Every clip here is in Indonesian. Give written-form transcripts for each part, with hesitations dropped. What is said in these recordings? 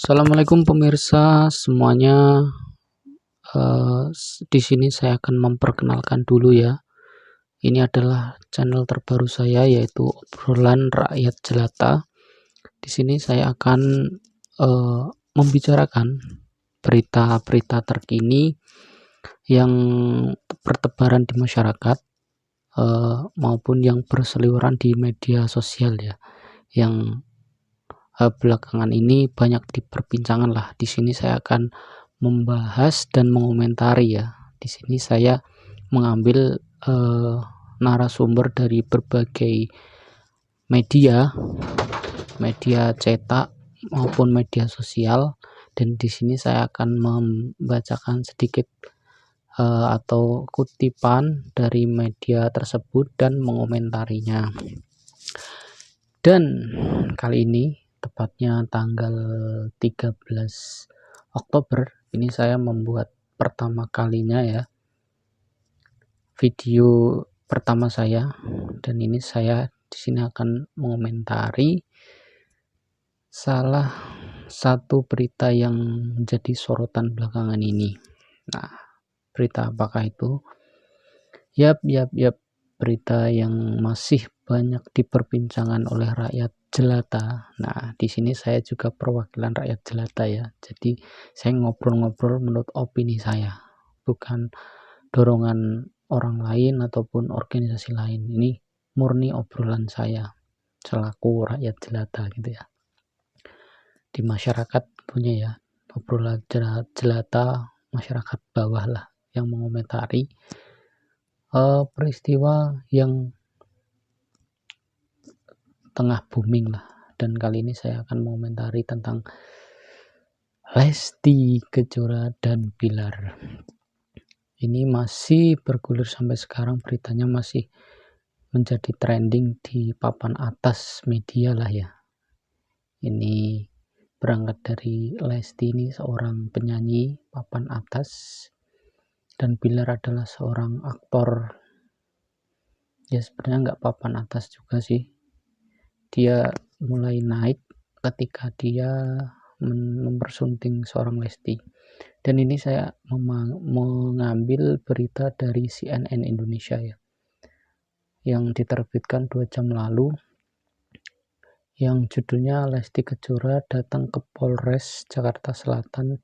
Assalamualaikum pemirsa semuanya. Di sini saya akan memperkenalkan dulu ya. Ini adalah channel terbaru saya, yaitu obrolan rakyat jelata. Di sini saya akan membicarakan berita-berita terkini yang bertebaran di masyarakat, maupun yang berseliweran di media sosial ya, yang belakangan ini banyak diperbincangkan lah. Di sini saya akan membahas dan mengomentari ya. Di sini saya mengambil narasumber dari berbagai media cetak maupun media sosial, dan di sini saya akan membacakan sedikit atau kutipan dari media tersebut dan mengomentarinya. Dan kali ini tepatnya tanggal 13 Oktober ini saya membuat pertama kalinya ya, video pertama saya, dan ini saya di sini akan mengomentari salah satu berita yang menjadi sorotan belakangan ini. Nah, berita apakah itu? Yap, berita yang masih banyak diperbincangkan oleh rakyat jelata. Nah, di sini saya juga perwakilan rakyat jelata ya. Jadi saya ngobrol-ngobrol menurut opini saya, bukan dorongan orang lain ataupun organisasi lain. Ini murni obrolan saya selaku rakyat jelata gitu ya. Di masyarakat punya ya, obrolan jelata masyarakat bawah lah yang mengomentari peristiwa yang tengah booming lah. Dan kali ini saya akan mengomentari tentang Lesti Kejora dan Bilar. Ini masih bergulir sampai sekarang, beritanya masih menjadi trending di papan atas media lah ya. Ini berangkat dari Lesti ini seorang penyanyi papan atas, dan Bilar adalah seorang aktor ya, sebenarnya nggak papan atas juga sih. Dia mulai naik ketika dia mempersunting seorang Lesti. Dan ini saya mengambil berita dari CNN Indonesia ya, yang diterbitkan 2 jam lalu, yang judulnya Lesti Kejora datang ke Polres Jakarta Selatan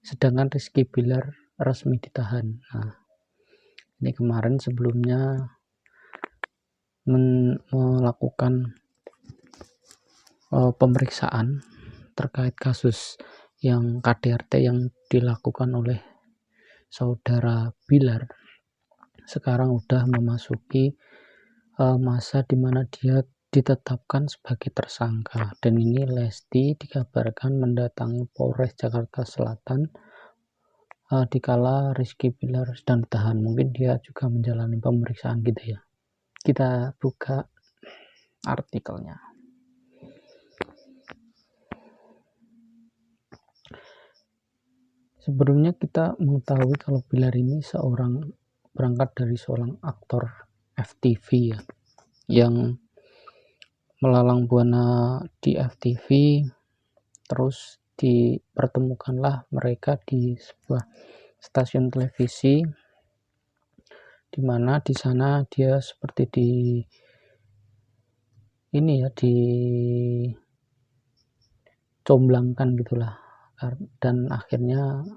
sedangkan Rizky Bilar resmi ditahan. Nah, ini kemarin sebelumnya melakukan pemeriksaan terkait kasus yang KDRT yang dilakukan oleh saudara Bilar. Sekarang udah memasuki masa di mana dia ditetapkan sebagai tersangka, dan ini Lesti dikabarkan mendatangi Polres Jakarta Selatan dikala Rizky Bilar sedang ditahan. Mungkin dia juga menjalani pemeriksaan gitu ya. Kita buka artikelnya. Sebelumnya kita mengetahui kalau Bilar ini berangkat dari seorang aktor FTV ya, yang melalang buana di FTV, terus dipertemukanlah mereka di sebuah stasiun televisi, di mana di sana dia seperti dicomblangkan gitulah, dan akhirnya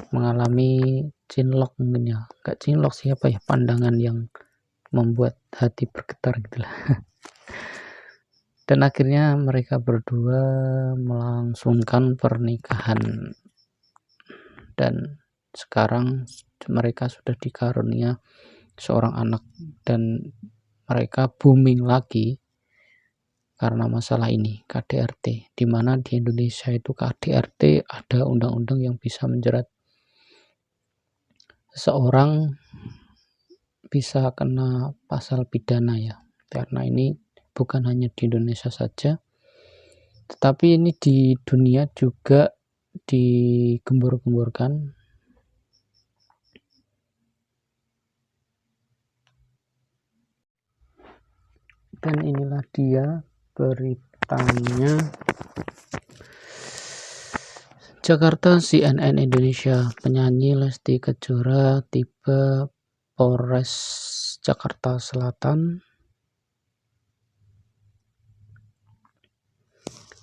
mengalami cinlok, mungkin ya, gak cinlok siapa ya, pandangan yang membuat hati bergetar gitulah. Dan akhirnya mereka berdua melangsungkan pernikahan, dan sekarang mereka sudah dikarunia seorang anak, dan mereka booming lagi karena masalah ini KDRT, di mana di Indonesia itu KDRT ada undang-undang yang bisa menjerat seseorang, bisa kena pasal pidana ya, karena ini bukan hanya di Indonesia saja, tetapi ini di dunia juga digembor-gemborkan. Dan inilah dia beritanya. Jakarta, CNN Indonesia. Penyanyi Lesti Kejora tiba Polres Jakarta Selatan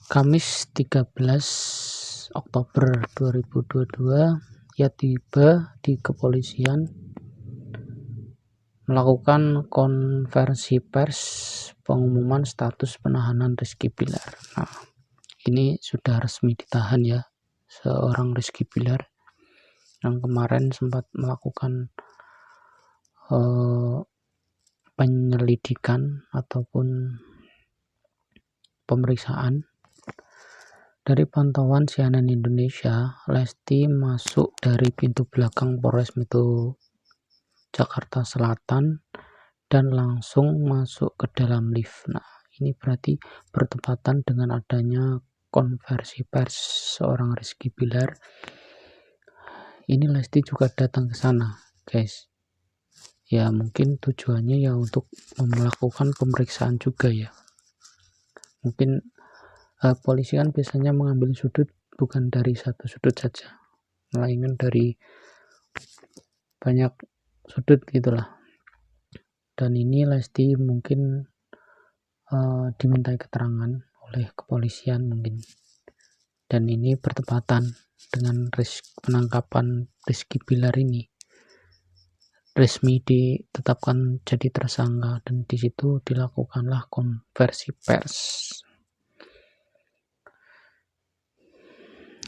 Kamis 13 Oktober 2022. Ia tiba di kepolisian melakukan konversi pers pengumuman status penahanan Rizky Bilar. Nah, ini sudah resmi ditahan ya, seorang Rizky Bilar yang kemarin sempat melakukan penyelidikan ataupun pemeriksaan. Dari pantauan CNN Indonesia, Lesti masuk dari pintu belakang Polres Metro Jakarta Selatan dan langsung masuk ke dalam lift. Nah, ini berarti bertepatan dengan adanya konversi pers seorang Rizky Bilar. Ini Lesti juga datang ke sana, guys. Ya, mungkin tujuannya ya untuk melakukan pemeriksaan juga ya. Mungkin polisi kan biasanya mengambil sudut bukan dari satu sudut saja, melainkan dari banyak sudut gitulah. Dan ini Lesti mungkin dimintai keterangan oleh kepolisian mungkin, dan ini bertepatan dengan penangkapan Rizky Bilar ini resmi ditetapkan jadi tersangka, dan di situ dilakukanlah konversi pers.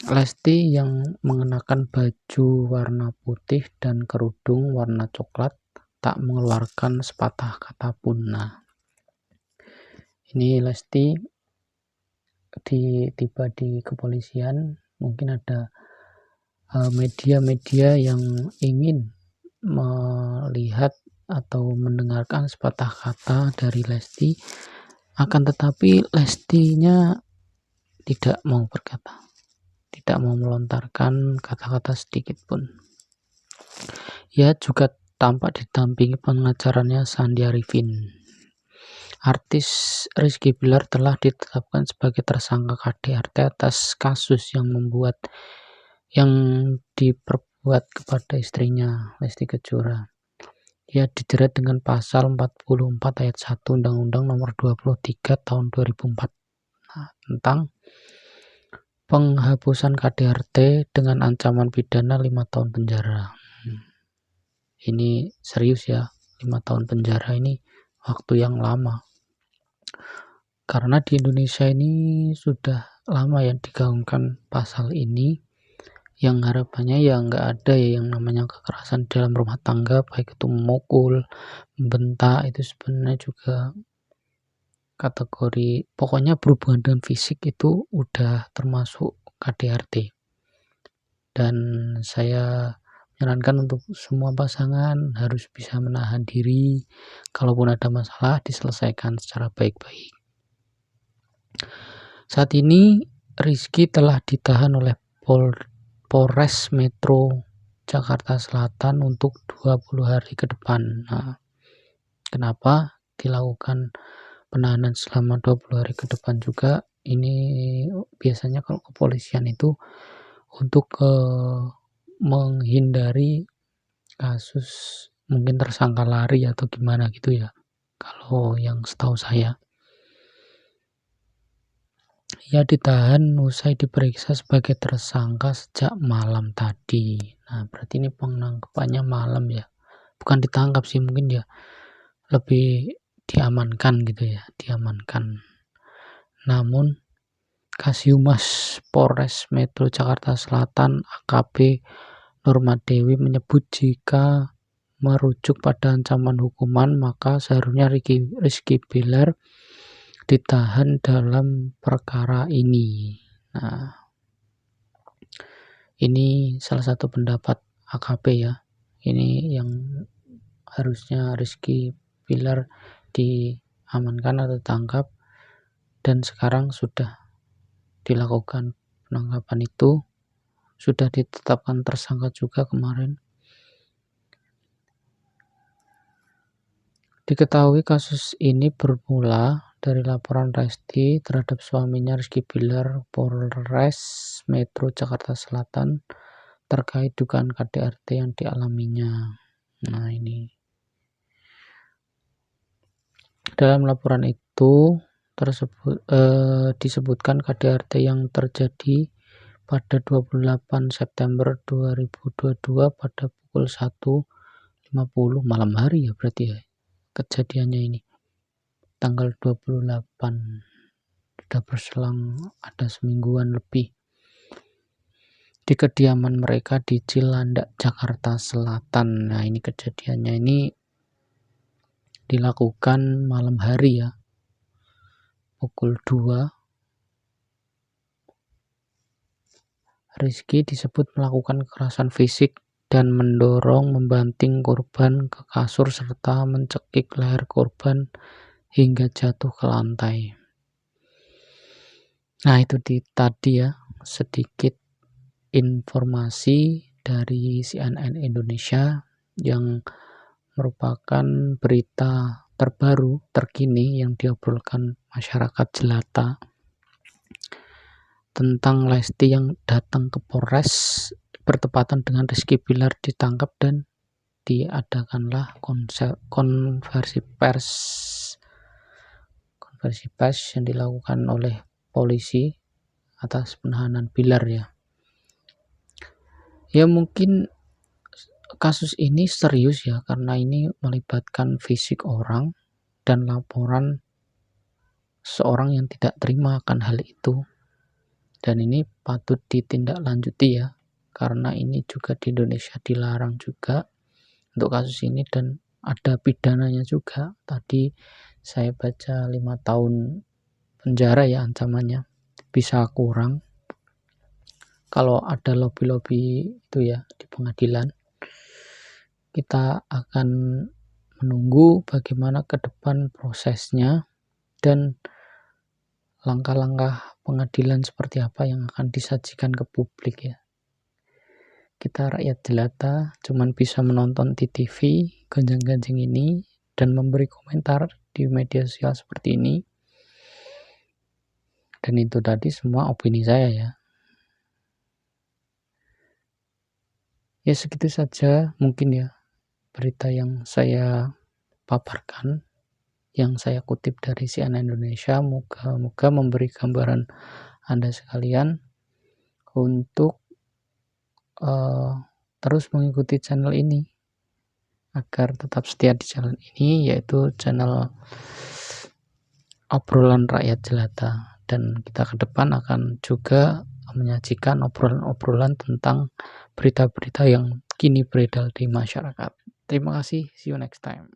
Lesti yang mengenakan baju warna putih dan kerudung warna coklat tak mengeluarkan sepatah kata pun. Nah, ini Lesti tiba di kepolisian. Mungkin ada media-media yang ingin melihat atau mendengarkan sepatah kata dari Lesti, akan tetapi Lestinya tidak mau berkata, tidak mau melontarkan kata-kata sedikit pun. Ia juga tampak didampingi pengacaranya Sandi Arifin. Artis Rizky Bilar telah ditetapkan sebagai tersangka KDRT atas kasus yang diperbuat kepada istrinya Lesti Kejora. Ia dijerat dengan pasal 44 ayat 1 Undang-Undang Nomor 23 Tahun 2004 tentang penghapusan KDRT dengan ancaman pidana 5 tahun penjara. Ini serius ya, 5 tahun penjara ini waktu yang lama. Karena di Indonesia ini sudah lama yang digaungkan pasal ini, yang harapannya ya nggak ada ya yang namanya kekerasan dalam rumah tangga, baik itu memukul, membentak, itu sebenarnya juga kategori, pokoknya berhubungan dengan fisik itu udah termasuk KDRT. Dan saya menyarankan untuk semua pasangan harus bisa menahan diri, kalaupun ada masalah diselesaikan secara baik-baik. Saat ini Rizky telah ditahan oleh Polres Metro Jakarta Selatan untuk 20 hari ke depan. Nah, kenapa dilakukan penahanan selama 20 hari ke depan juga? Ini biasanya kalau kepolisian itu untuk menghindari kasus mungkin tersangka lari atau gimana gitu ya, kalau yang setahu saya. Ia ditahan usai diperiksa sebagai tersangka sejak malam tadi. Nah, berarti ini penangkapannya malam ya, bukan ditangkap sih, mungkin ya lebih diamankan gitu ya, diamankan. Namun Kasihhumas Polres Metro Jakarta Selatan AKP Nurmadewi menyebut jika merujuk pada ancaman hukuman maka seharusnya Rizky Bilar ditahan dalam perkara ini. Nah, ini salah satu pendapat AKP ya. Ini yang harusnya Rizky Bilar diamankan atau tangkap, dan sekarang sudah dilakukan penangkapan itu, sudah ditetapkan tersangka juga kemarin. Diketahui kasus ini bermula dari laporan Resti terhadap suaminya Rizky Bilar Polres Metro Jakarta Selatan terkait dugaan KDRT yang dialaminya. Nah, ini dalam laporan itu disebutkan KDRT yang terjadi pada 28 September 2022 pada pukul 1.50 malam hari ya berarti ya kejadiannya ini. Tanggal 28, sudah berselang ada semingguan lebih, di kediaman mereka di Cilandak, Jakarta Selatan. Nah, ini kejadiannya ini dilakukan malam hari ya, pukul 2. Rizky disebut melakukan kekerasan fisik dan mendorong membanting korban ke kasur serta mencekik leher korban hingga jatuh ke lantai. Nah, itu tadi ya sedikit informasi dari CNN Indonesia yang merupakan berita terbaru terkini yang diobrolkan masyarakat jelata tentang Lesti yang datang ke Polres bertepatan dengan Rizky Bilar ditangkap dan diadakanlah konversi pers yang dilakukan oleh polisi atas penahanan Bilar ya. Ya mungkin kasus ini serius ya karena ini melibatkan fisik orang dan laporan seorang yang tidak terima akan hal itu. Dan ini patut ditindaklanjuti ya karena ini juga di Indonesia dilarang juga untuk kasus ini dan ada pidananya juga. Tadi saya baca 5 tahun penjara ya ancamannya, bisa kurang kalau ada lobby-lobby itu ya di pengadilan. Kita akan menunggu bagaimana ke depan prosesnya dan langkah-langkah pengadilan seperti apa yang akan disajikan ke publik ya. Kita rakyat jelata cuman bisa menonton di TV ganjang-ganjing ini dan memberi komentar di media sosial seperti ini. Dan itu tadi semua opini saya ya. Ya segitu saja mungkin ya berita yang saya paparkan, yang saya kutip dari CNN Indonesia. Moga-moga memberi gambaran Anda sekalian untuk terus mengikuti channel ini agar tetap setia di channel ini, yaitu channel obrolan rakyat jelata. Dan kita ke depan akan juga menyajikan obrolan-obrolan tentang berita-berita yang kini beredar di masyarakat. Terima kasih, see you next time.